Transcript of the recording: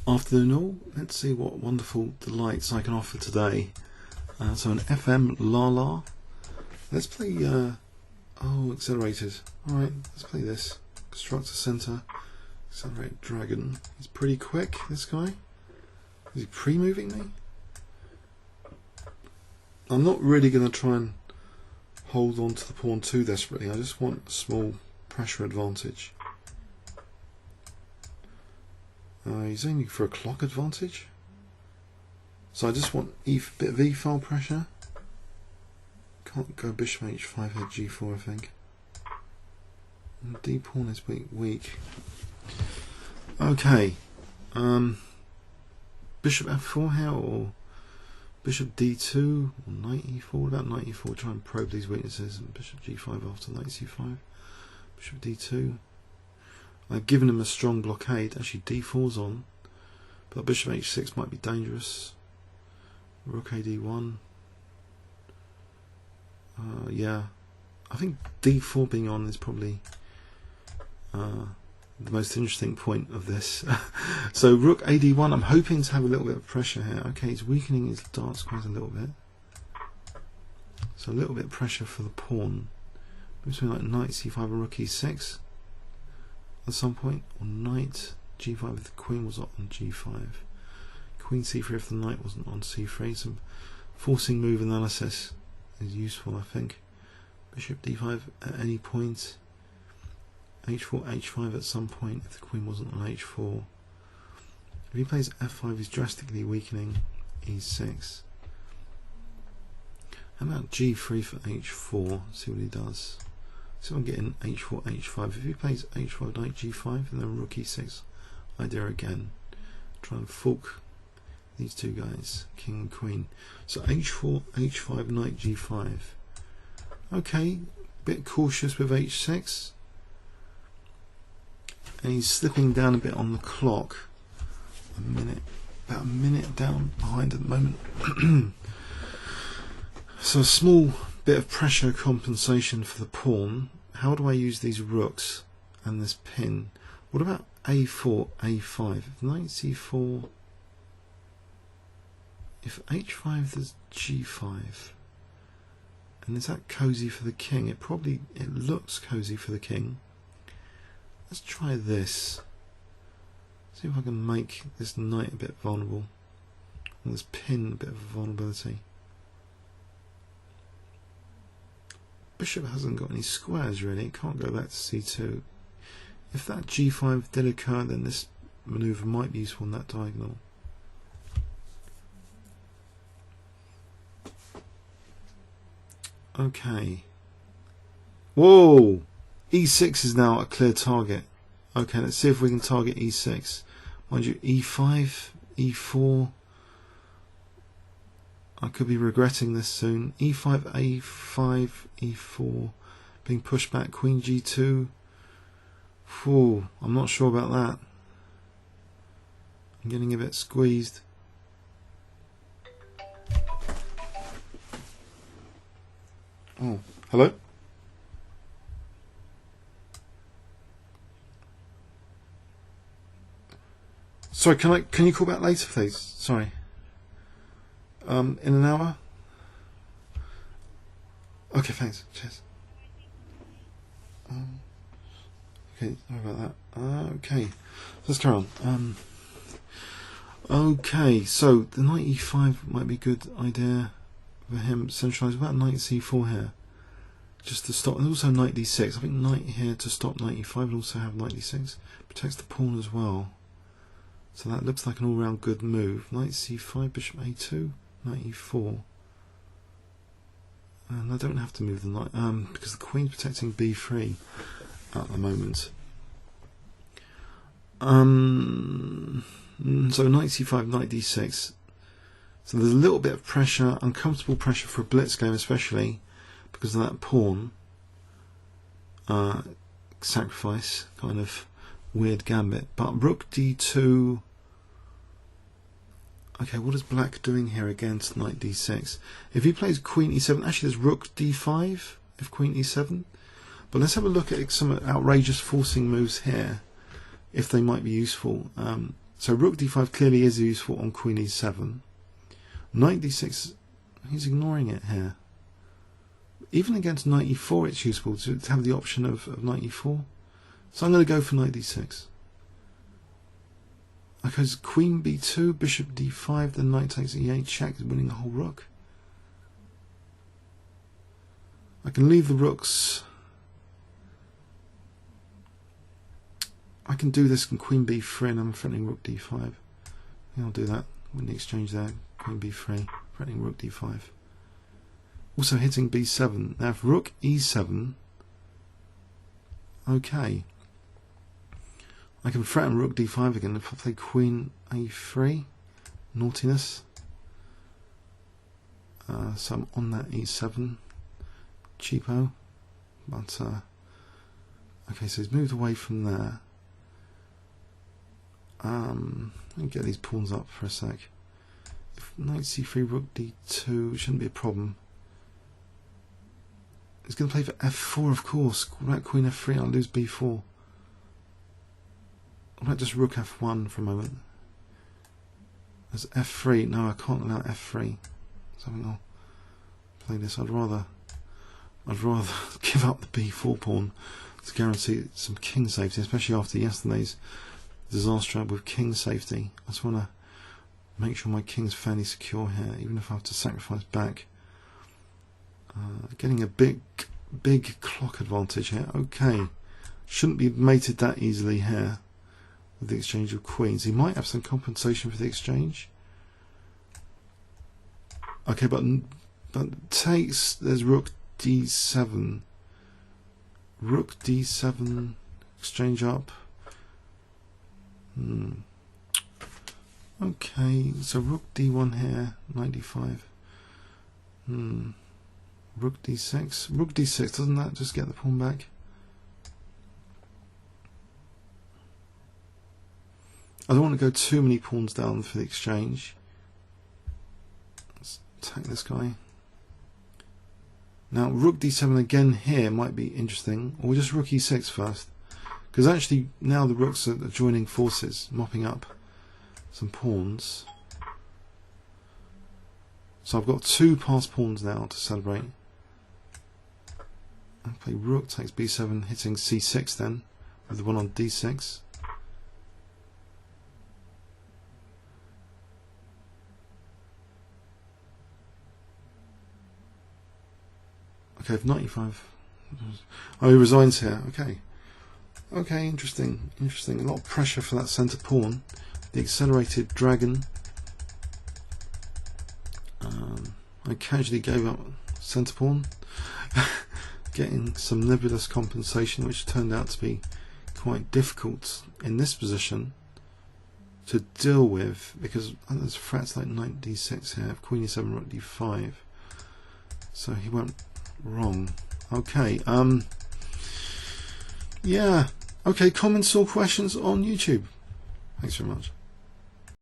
Afternoon all, let's see what wonderful delights I can offer today. So an FM Lala. Let's play, accelerated. Alright, let's play this. Constructor Center, Accelerate Dragon. He's pretty quick, this guy. Is he pre-moving me? I'm not really going to try and hold on to the pawn too desperately. I just want a small pressure advantage. He's aiming for a clock advantage, so I just want a bit of e-file pressure. Can't go bishop h5 head g4, I think. And d pawn is weak. Okay, bishop f4 here, or bishop d2, or knight e4. What about knight e4? Try and probe these weaknesses. And bishop g5 after knight c5. Bishop d2. I've given him a strong blockade. Actually, d4's on, but bishop h6 might be dangerous. Rook ad1. Yeah, I think d4 being on is probably the most interesting point of this. So rook ad1. I'm hoping to have a little bit of pressure here. Okay, he's weakening his dark squares a little bit, so a little bit of pressure for the pawn. Maybe something like knight c5 and rook e6. At some point, or knight g5 if the queen was on g5, queen c3 if the knight wasn't on c3. Some forcing move analysis is useful, I think. Bishop d5 at any point, h4 h5 at some point if the queen wasn't on h4. If he plays f5, he's drastically weakening e6. How about g3 for h4? See what he does. So I'm getting h4, h5. If he plays h5, knight g5, and then rook e6, idea again. Try and fork these two guys, king and queen. So h4, h5, knight g5. Okay, bit cautious with h6. And he's slipping down a bit on the clock. About a minute down behind at the moment. So a small bit of pressure compensation for the pawn. How do I use these rooks and this pin? What about a4, a5? If knight c4, if h5 there's g5, and is that cozy for the king? It looks cozy for the king. Let's try this. See if I can make this knight a bit vulnerable, and this pin a bit of vulnerability. Bishop hasn't got any squares really, it can't go back to c2. If that g5 did occur, then this manoeuvre might be useful in that diagonal. Okay. Whoa! e6 is now a clear target. Okay, let's see if we can target e6. Mind you, e5, e4. I could be regretting this soon. e5, a5, e4, being pushed back, queen g2. Whew, I'm not sure about that. I'm getting a bit squeezed. Oh, hello? Sorry, can you call back later, please? Sorry. In an hour? Okay, thanks. Cheers. Okay, sorry about that. Okay, let's carry on. Okay, so the knight e5 might be a good idea for him. Centralise. About knight c4 here, just to stop. And also knight d6. I think knight here to stop knight e5, and also have knight d6. Protects the pawn as well. So that looks like an all-round good move. Knight c5, bishop a2. Knight e4, and I don't have to move the knight because the queen's protecting b3 at the moment. So knight c5, knight d6. So there's a little bit of pressure, uncomfortable pressure for a blitz game, especially because of that pawn sacrifice, kind of weird gambit. But rook d2. Okay, what is black doing here against knight d6? If he plays queen e7, actually there's rook d5 if queen e7. But let's have a look at some outrageous forcing moves here, if they might be useful. So rook d5 clearly is useful on queen e7. Knight d6, he's ignoring it here. Even against knight e4 it's useful to have the option of knight e4. So I'm going to go for knight d6. Okay, so queen b2, bishop d5, then knight takes e8, check, is winning the whole rook. I can leave the rooks. I can do this in queen b3 and I'm threatening rook d5. I think I'll do that. Win the exchange there. Queen b3, threatening rook d5. Also hitting b7. Now if rook e7, okay. I can threaten rook d5 again if I play queen a3. Naughtiness. So I'm on that e7. Cheapo. But, okay, so he's moved away from there. Let me get these pawns up for a sec. If knight c3, rook d2 shouldn't be a problem. He's going to play for f4, of course. Right, queen f3, I'll lose b4. I might just rook f1 for a moment. There's f3. No, I can't allow f3. So I think I'll play this. I'd rather give up the b4 pawn to guarantee some king safety, especially after yesterday's disaster with king safety. I just want to make sure my king's fairly secure here, even if I have to sacrifice back. Getting a big clock advantage here. Okay, shouldn't be mated that easily here with the exchange of queens. He might have some compensation for the exchange. Okay, but takes, there's rook d7. Rook d7, exchange up. Okay, so rook d1 here, knight d5. Rook d6. Rook d6, doesn't that just get the pawn back? I don't want to go too many pawns down for the exchange. Let's attack this guy. Now rook d7 again here might be interesting, or just rook e6 first, because actually now the rooks are joining forces, mopping up some pawns. So I've got two passed pawns now to celebrate. I play rook takes b7, hitting c6 then, with the one on d6. Okay, if knight e5. Oh, he resigns here. Okay. Okay, interesting. Interesting. A lot of pressure for that centre pawn. The accelerated dragon. I casually gave up centre pawn. Getting some nebulous compensation, which turned out to be quite difficult in this position to deal with, because there's threats like knight d6 here, queen e7, rook d5. So he went wrong. Okay, yeah, okay, comments or questions on YouTube. Thanks very much.